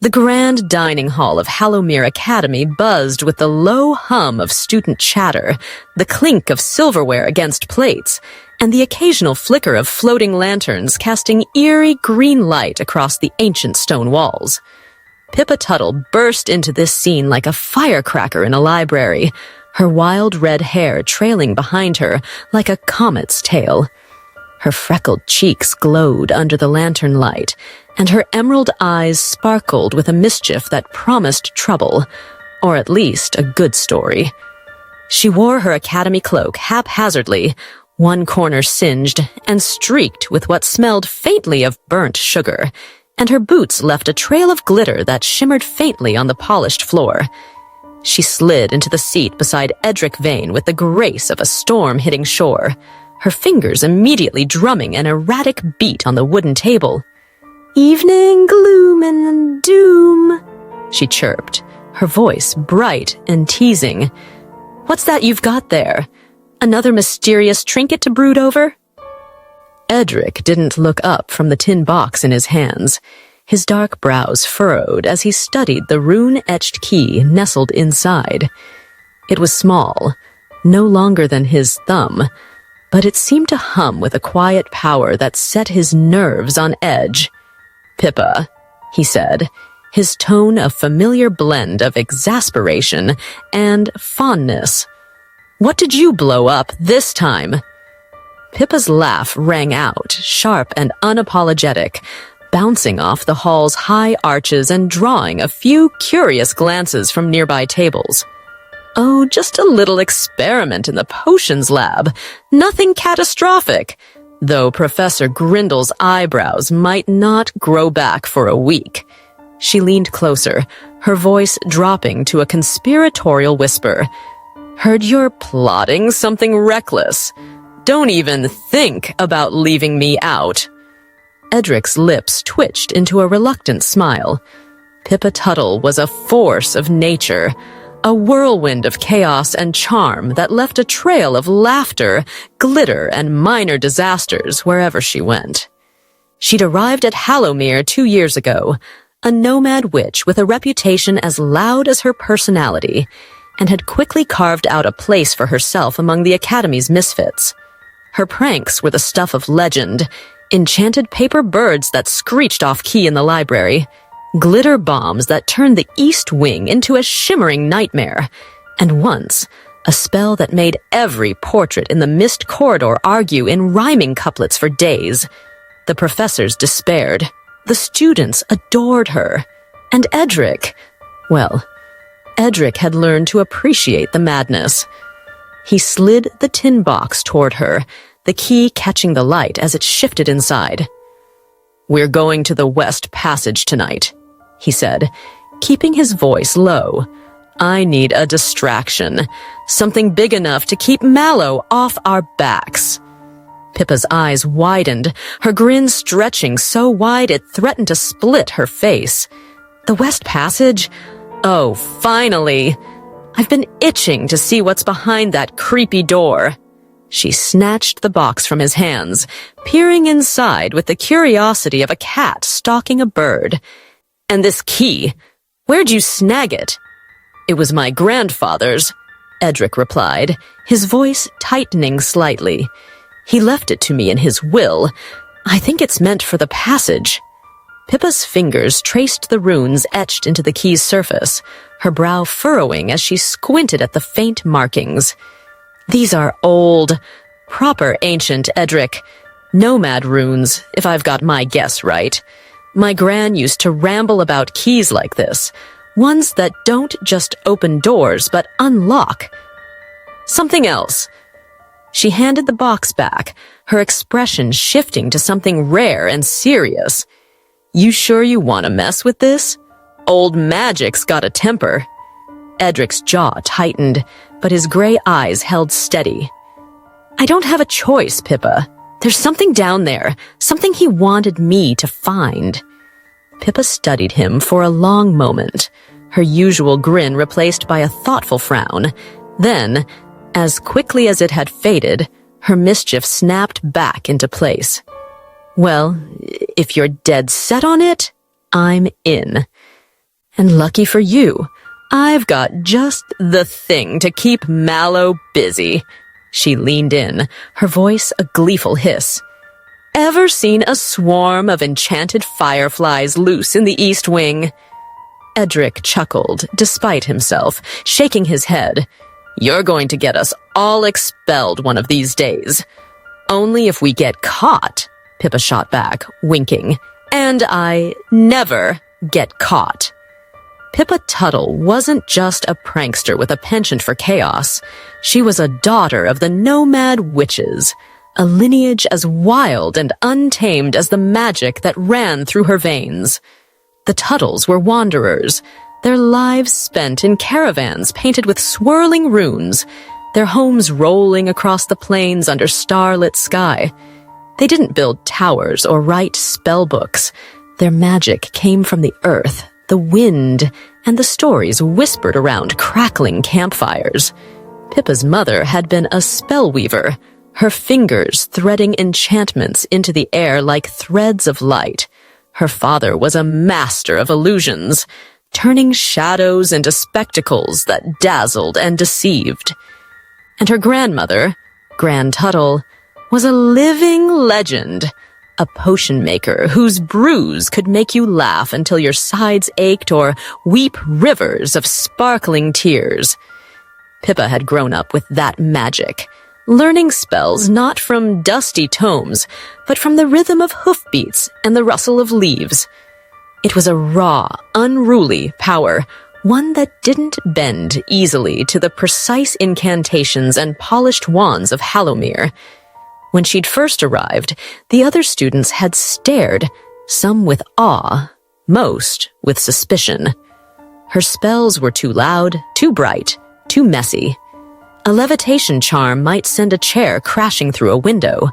The grand dining hall of Hallowmere Academy buzzed with the low hum of student chatter, the clink of silverware against plates, and the occasional flicker of floating lanterns casting eerie green light across the ancient stone walls. Pippa Tuttle burst into this scene like a firecracker in a library, her wild red hair trailing behind her like a comet's tail. Her freckled cheeks glowed under the lantern light, and her emerald eyes sparkled with a mischief that promised trouble, or at least a good story. She wore her academy cloak haphazardly, one corner singed and streaked with what smelled faintly of burnt sugar, and her boots left a trail of glitter that shimmered faintly on the polished floor. She slid into the seat beside Edric Vane with the grace of a storm hitting shore, her fingers immediately drumming an erratic beat on the wooden table. "Evening gloom and doom," she chirped, her voice bright and teasing. "What's that you've got there? Another mysterious trinket to brood over?" Edric didn't look up from the tin box in his hands, his dark brows furrowed as he studied the rune-etched key nestled inside. It was small, no longer than his thumb, but it seemed to hum with a quiet power that set his nerves on edge. "Pippa," he said, his tone a familiar blend of exasperation and fondness. "What did you blow up this time?" Pippa's laugh rang out, sharp and unapologetic, bouncing off the hall's high arches and drawing a few curious glances from nearby tables. "Oh, just a little experiment in the potions lab. Nothing catastrophic, though Professor Grindle's eyebrows might not grow back for a week." She leaned closer, her voice dropping to a conspiratorial whisper. "Heard you're plotting something reckless. Don't even think about leaving me out." Edric's lips twitched into a reluctant smile. Pippa Tuttle was a force of nature, a whirlwind of chaos and charm that left a trail of laughter, glitter, and minor disasters wherever she went. She'd arrived at Hallowmere 2 years ago, a nomad witch with a reputation as loud as her personality, and had quickly carved out a place for herself among the Academy's misfits. Her pranks were the stuff of legend, enchanted paper birds that screeched off-key in the library, glitter bombs that turned the East Wing into a shimmering nightmare, and once, a spell that made every portrait in the mist corridor argue in rhyming couplets for days. The professors despaired. The students adored her. And Edric, well, Edric had learned to appreciate the madness. He slid the tin box toward her, the key catching the light as it shifted inside. "We're going to the West Passage tonight," he said, keeping his voice low. "I need a distraction, something big enough to keep Mallow off our backs." Pippa's eyes widened, her grin stretching so wide it threatened to split her face. "The West Passage? Oh, finally! I've been itching to see what's behind that creepy door." She snatched the box from his hands, peering inside with the curiosity of a cat stalking a bird. "And this key, where'd you snag it?" "It was my grandfather's," Edric replied, his voice tightening slightly. "He left it to me in his will. I think it's meant for the passage." Pippa's fingers traced the runes etched into the key's surface, her brow furrowing as she squinted at the faint markings. "These are old, proper ancient, Edric. Nomad runes, if I've got my guess right. My gran used to ramble about keys like this, ones that don't just open doors but unlock. Something else." She handed the box back, her expression shifting to something rare and serious. "You sure you want to mess with this? Old magic's got a temper." Edric's jaw tightened, but his gray eyes held steady. "I don't have a choice, Pippa. There's something down there, something he wanted me to find." Pippa studied him for a long moment, her usual grin replaced by a thoughtful frown. Then, as quickly as it had faded, her mischief snapped back into place. "Well, if you're dead set on it, I'm in." And lucky for you, I've got just the thing to keep Mallow busy. She leaned in, her voice a gleeful hiss. Ever seen a swarm of enchanted fireflies loose in the East Wing? Edric chuckled, despite himself, shaking his head. You're going to get us all expelled one of these days. Only if we get caught, Pippa shot back, winking. And I never get caught. Pippa Tuttle wasn't just a prankster with a penchant for chaos. She was a daughter of the nomad witches, a lineage as wild and untamed as the magic that ran through her veins. The Tuttles were wanderers, their lives spent in caravans painted with swirling runes, their homes rolling across the plains under starlit sky. They didn't build towers or write spell books. Their magic came from the earth, the wind, and the stories whispered around crackling campfires. Pippa's mother had been a spellweaver, her fingers threading enchantments into the air like threads of light. Her father was a master of illusions, turning shadows into spectacles that dazzled and deceived. And her grandmother, Grand Tuttle, was a living legend, a potion maker whose brews could make you laugh until your sides ached or weep rivers of sparkling tears. Pippa had grown up with that magic, learning spells not from dusty tomes, but from the rhythm of hoofbeats and the rustle of leaves. It was a raw, unruly power, one that didn't bend easily to the precise incantations and polished wands of Hallowmere. When she'd first arrived, the other students had stared, some with awe, most with suspicion. Her spells were too loud, too bright, too messy. A levitation charm might send a chair crashing through a window.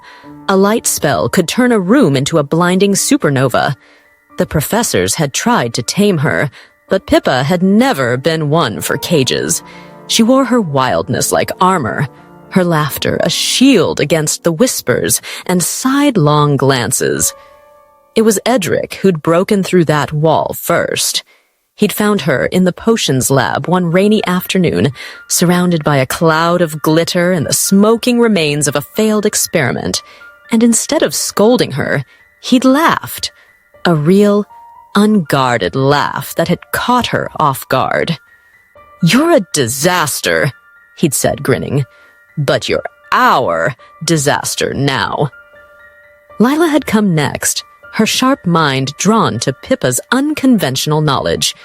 A light spell could turn a room into a blinding supernova. The professors had tried to tame her, but Pippa had never been one for cages. She wore her wildness like armor, her laughter a shield against the whispers and sidelong glances. It was Edric who'd broken through that wall first. He'd found her in the potions lab one rainy afternoon, surrounded by a cloud of glitter and the smoking remains of a failed experiment, and instead of scolding her, he'd laughed. A real, unguarded laugh that had caught her off guard. "You're a disaster," he'd said, grinning. "But you're our disaster now." Lila had come next, her sharp mind drawn to Pippa's unconventional knowledge,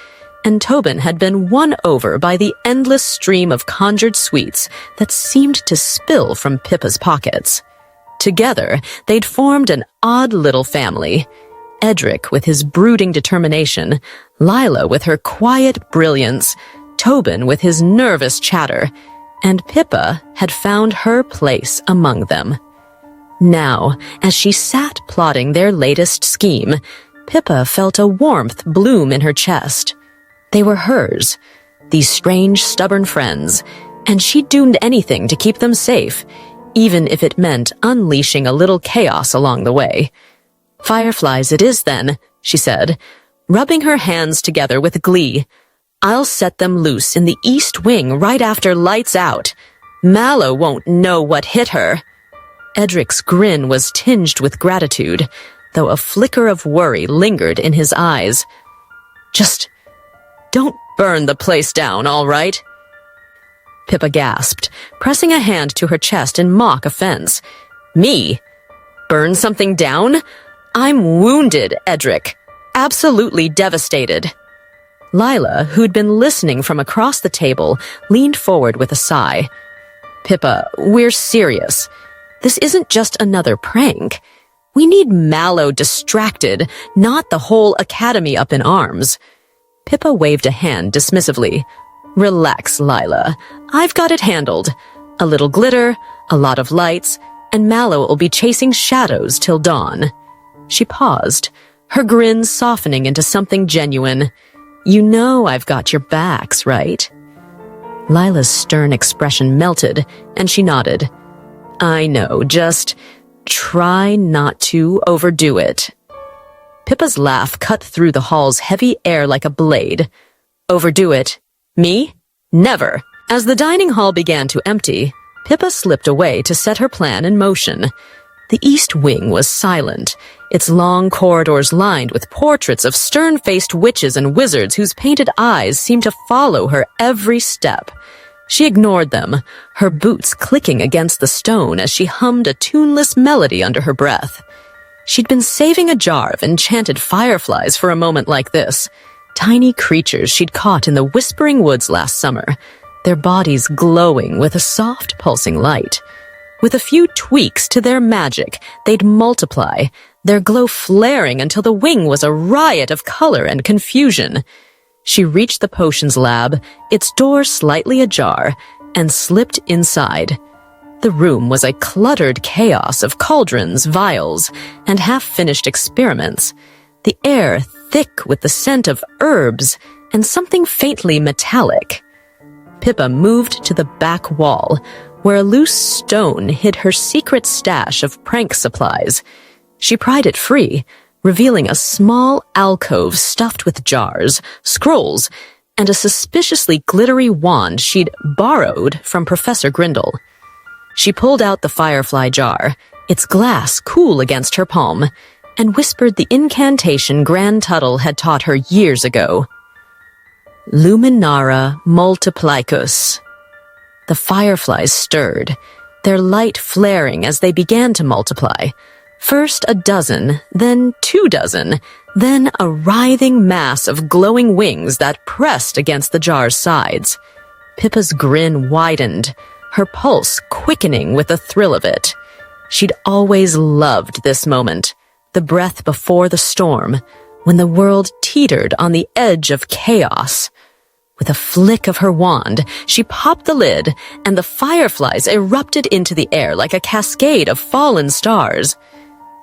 and Tobin had been won over by the endless stream of conjured sweets that seemed to spill from Pippa's pockets. Together, they'd formed an odd little family. Edric with his brooding determination, Lila with her quiet brilliance, Tobin with his nervous chatter, and Pippa had found her place among them. Now, as she sat plotting their latest scheme, Pippa felt a warmth bloom in her chest. They were hers, these strange, stubborn friends, and she'd doomed anything to keep them safe, even if it meant unleashing a little chaos along the way. "Fireflies it is, then," she said, rubbing her hands together with glee. "I'll set them loose in the East Wing right after lights out. Mallow won't know what hit her." Edric's grin was tinged with gratitude, though a flicker of worry lingered in his eyes. "Just don't burn the place down, all right?" Pippa gasped, pressing a hand to her chest in mock offense. "Me? Burn something down? I'm wounded, Edric. Absolutely devastated." Lila, who'd been listening from across the table, leaned forward with a sigh. "Pippa, we're serious. This isn't just another prank. We need Mallow distracted, not the whole academy up in arms." Pippa waved a hand dismissively. "Relax, Lila. I've got it handled. A little glitter, a lot of lights, and Mallow will be chasing shadows till dawn." She paused, her grin softening into something genuine. "You know I've got your backs, right?" Lila's stern expression melted, and she nodded. "I know, just try not to overdo it." Pippa's laugh cut through the hall's heavy air like a blade. Overdo it. Me? Never. As the dining hall began to empty, Pippa slipped away to set her plan in motion. The east wing was silent, its long corridors lined with portraits of stern-faced witches and wizards whose painted eyes seemed to follow her every step. She ignored them, her boots clicking against the stone as she hummed a tuneless melody under her breath. She'd been saving a jar of enchanted fireflies for a moment like this, tiny creatures she'd caught in the Whispering Woods last summer, their bodies glowing with a soft, pulsing light. With a few tweaks to their magic, they'd multiply, their glow flaring until the wing was a riot of color and confusion. She reached the potions lab, its door slightly ajar, and slipped inside. The room was a cluttered chaos of cauldrons, vials, and half-finished experiments, the air thick with the scent of herbs and something faintly metallic. Pippa moved to the back wall, where a loose stone hid her secret stash of prank supplies. She pried it free, revealing a small alcove stuffed with jars, scrolls, and a suspiciously glittery wand she'd borrowed from Professor Grindle. She pulled out the firefly jar, its glass cool against her palm, and whispered the incantation Gran Tuttle had taught her years ago. Luminara multiplicus. The fireflies stirred, their light flaring as they began to multiply. First a dozen, then 24, then a writhing mass of glowing wings that pressed against the jar's sides. Pippa's grin widened, her pulse quickening with the thrill of it. She'd always loved this moment, the breath before the storm, when the world teetered on the edge of chaos. With a flick of her wand, she popped the lid, and the fireflies erupted into the air like a cascade of fallen stars.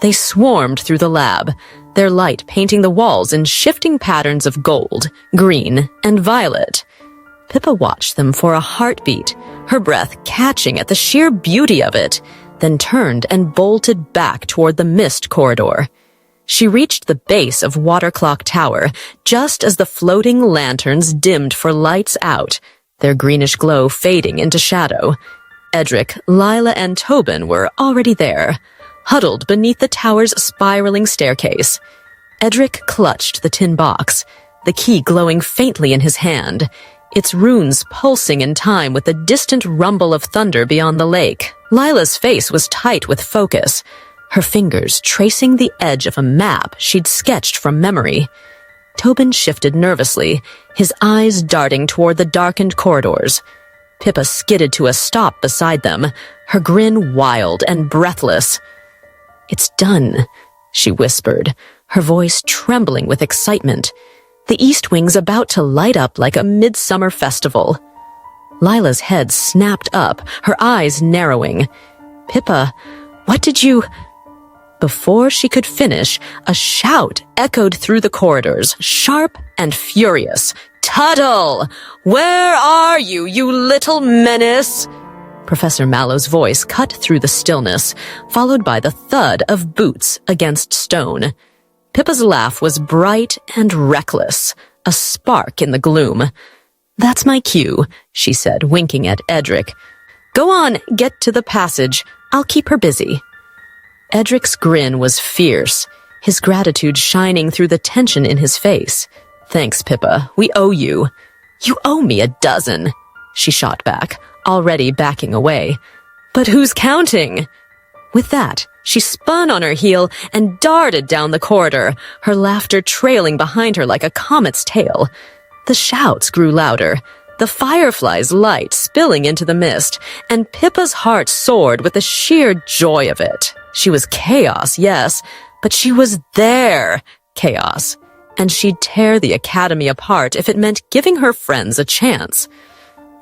They swarmed through the lab, their light painting the walls in shifting patterns of gold, green, and violet. Pippa watched them for a heartbeat, her breath catching at the sheer beauty of it, then turned and bolted back toward the mist corridor. She reached the base of Waterclock Tower just as the floating lanterns dimmed for lights out, their greenish glow fading into shadow. Edric, Lila, and Tobin were already there, huddled beneath the tower's spiraling staircase. Edric clutched the tin box, the key glowing faintly in his hand, its runes pulsing in time with the distant rumble of thunder beyond the lake. Lila's face was tight with focus, her fingers tracing the edge of a map she'd sketched from memory. Tobin shifted nervously, his eyes darting toward the darkened corridors. Pippa skidded to a stop beside them, her grin wild and breathless. "It's done," she whispered, her voice trembling with excitement. The east wing's about to light up like a midsummer festival. Lila's head snapped up, her eyes narrowing. "Pippa, what did you—" Before she could finish, a shout echoed through the corridors, sharp and furious. "Tuttle! Where are you, you little menace?" Professor Mallow's voice cut through the stillness, followed by the thud of boots against stone. Pippa's laugh was bright and reckless, a spark in the gloom. "That's my cue," she said, winking at Edric. "Go on, get to the passage. I'll keep her busy." Edric's grin was fierce, his gratitude shining through the tension in his face. "Thanks, Pippa. We owe you." "You owe me a dozen," she shot back, already backing away. "But who's counting?" With that, she spun on her heel and darted down the corridor, her laughter trailing behind her like a comet's tail. The shouts grew louder, the firefly's light spilling into the mist, and Pippa's heart soared with the sheer joy of it. She was chaos, yes, but she was their chaos, and she'd tear the academy apart if it meant giving her friends a chance.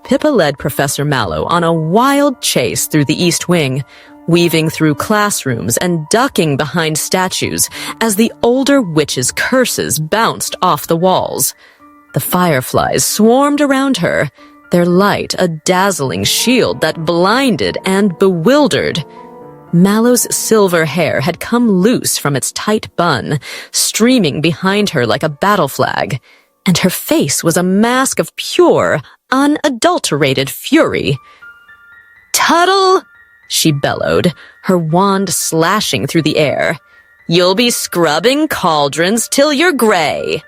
Pippa led Professor Mallow on a wild chase through the East Wing, weaving through classrooms and ducking behind statues as the older witches' curses bounced off the walls. The fireflies swarmed around her, their light a dazzling shield that blinded and bewildered. Mallow's silver hair had come loose from its tight bun, streaming behind her like a battle flag, and her face was a mask of pure, unadulterated fury. "Tuttle!" she bellowed, her wand slashing through the air. "You'll be scrubbing cauldrons till you're gray."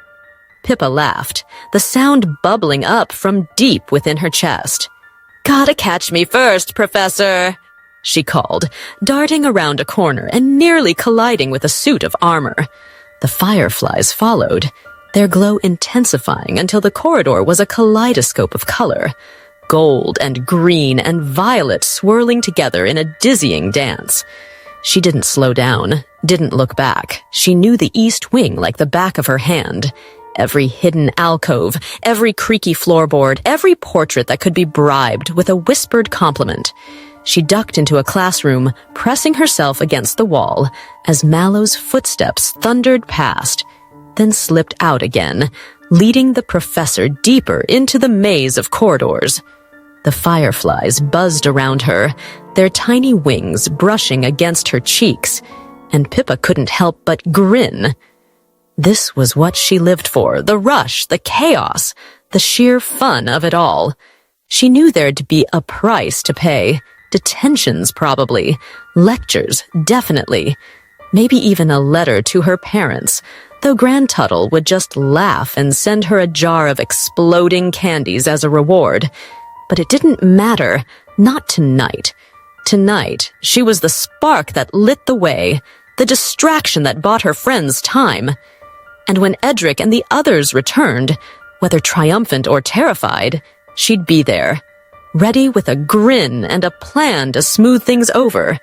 Pippa laughed, the sound bubbling up from deep within her chest. "Gotta catch me first, Professor," she called, darting around a corner and nearly colliding with a suit of armor. The fireflies followed, their glow intensifying until the corridor was a kaleidoscope of color, gold and green and violet swirling together in a dizzying dance. She didn't slow down, didn't look back. She knew the east wing like the back of her hand. Every hidden alcove, every creaky floorboard, every portrait that could be bribed with a whispered compliment. She ducked into a classroom, pressing herself against the wall as Mallow's footsteps thundered past, then slipped out again, leading the professor deeper into the maze of corridors. The fireflies buzzed around her, their tiny wings brushing against her cheeks, and Pippa couldn't help but grin. This was what she lived for, the rush, the chaos, the sheer fun of it all. She knew there'd be a price to pay. Detentions, probably. Lectures, definitely. Maybe even a letter to her parents, though Grand Tuttle would just laugh and send her a jar of exploding candies as a reward. But it didn't matter, not tonight. Tonight, she was the spark that lit the way, the distraction that bought her friends time. And when Edric and the others returned, whether triumphant or terrified, she'd be there, ready with a grin and a plan to smooth things over.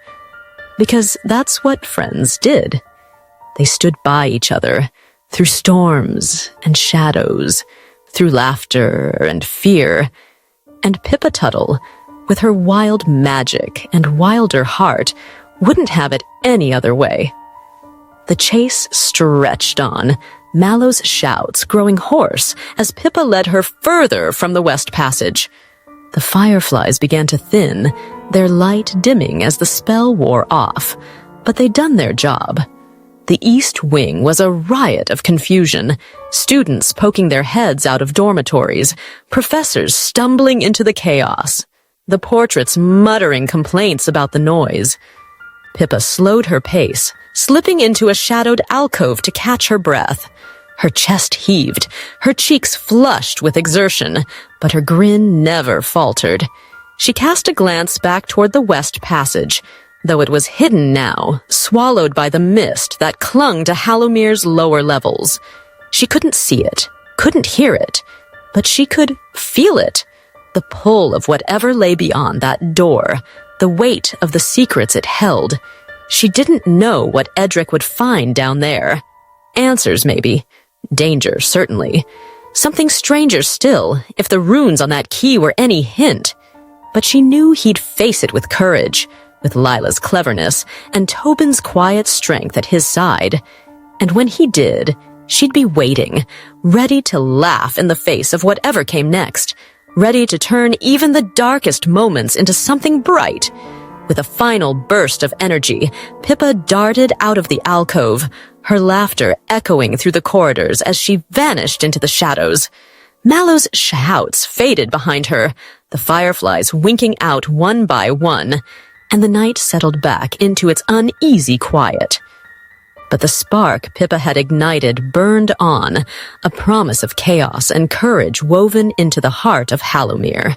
Because that's what friends did. They stood by each other, through storms and shadows, through laughter and fear. And Pippa Tuttle, with her wild magic and wilder heart, wouldn't have it any other way. The chase stretched on, Mallow's shouts growing hoarse as Pippa led her further from the West Passage. The fireflies began to thin, their light dimming as the spell wore off, but they'd done their job. The East Wing was a riot of confusion, students poking their heads out of dormitories, professors stumbling into the chaos, the portraits muttering complaints about the noise. Pippa slowed her pace, slipping into a shadowed alcove to catch her breath. Her chest heaved, her cheeks flushed with exertion, but her grin never faltered. She cast a glance back toward the West Passage, though it was hidden now, swallowed by the mist that clung to Hallowmere's lower levels. She couldn't see it, couldn't hear it, but she could feel it. The pull of whatever lay beyond that door, the weight of the secrets it held. She didn't know what Edric would find down there. Answers, maybe. Danger, certainly. Something stranger still, if the runes on that key were any hint. But she knew he'd face it with courage, with Lila's cleverness, and Tobin's quiet strength at his side. And when he did, she'd be waiting, ready to laugh in the face of whatever came next, ready to turn even the darkest moments into something bright. With a final burst of energy, Pippa darted out of the alcove, her laughter echoing through the corridors as she vanished into the shadows. Mallow's shouts faded behind her, the fireflies winking out one by one, and the night settled back into its uneasy quiet. But the spark Pippa had ignited burned on, a promise of chaos and courage woven into the heart of Hallowmere.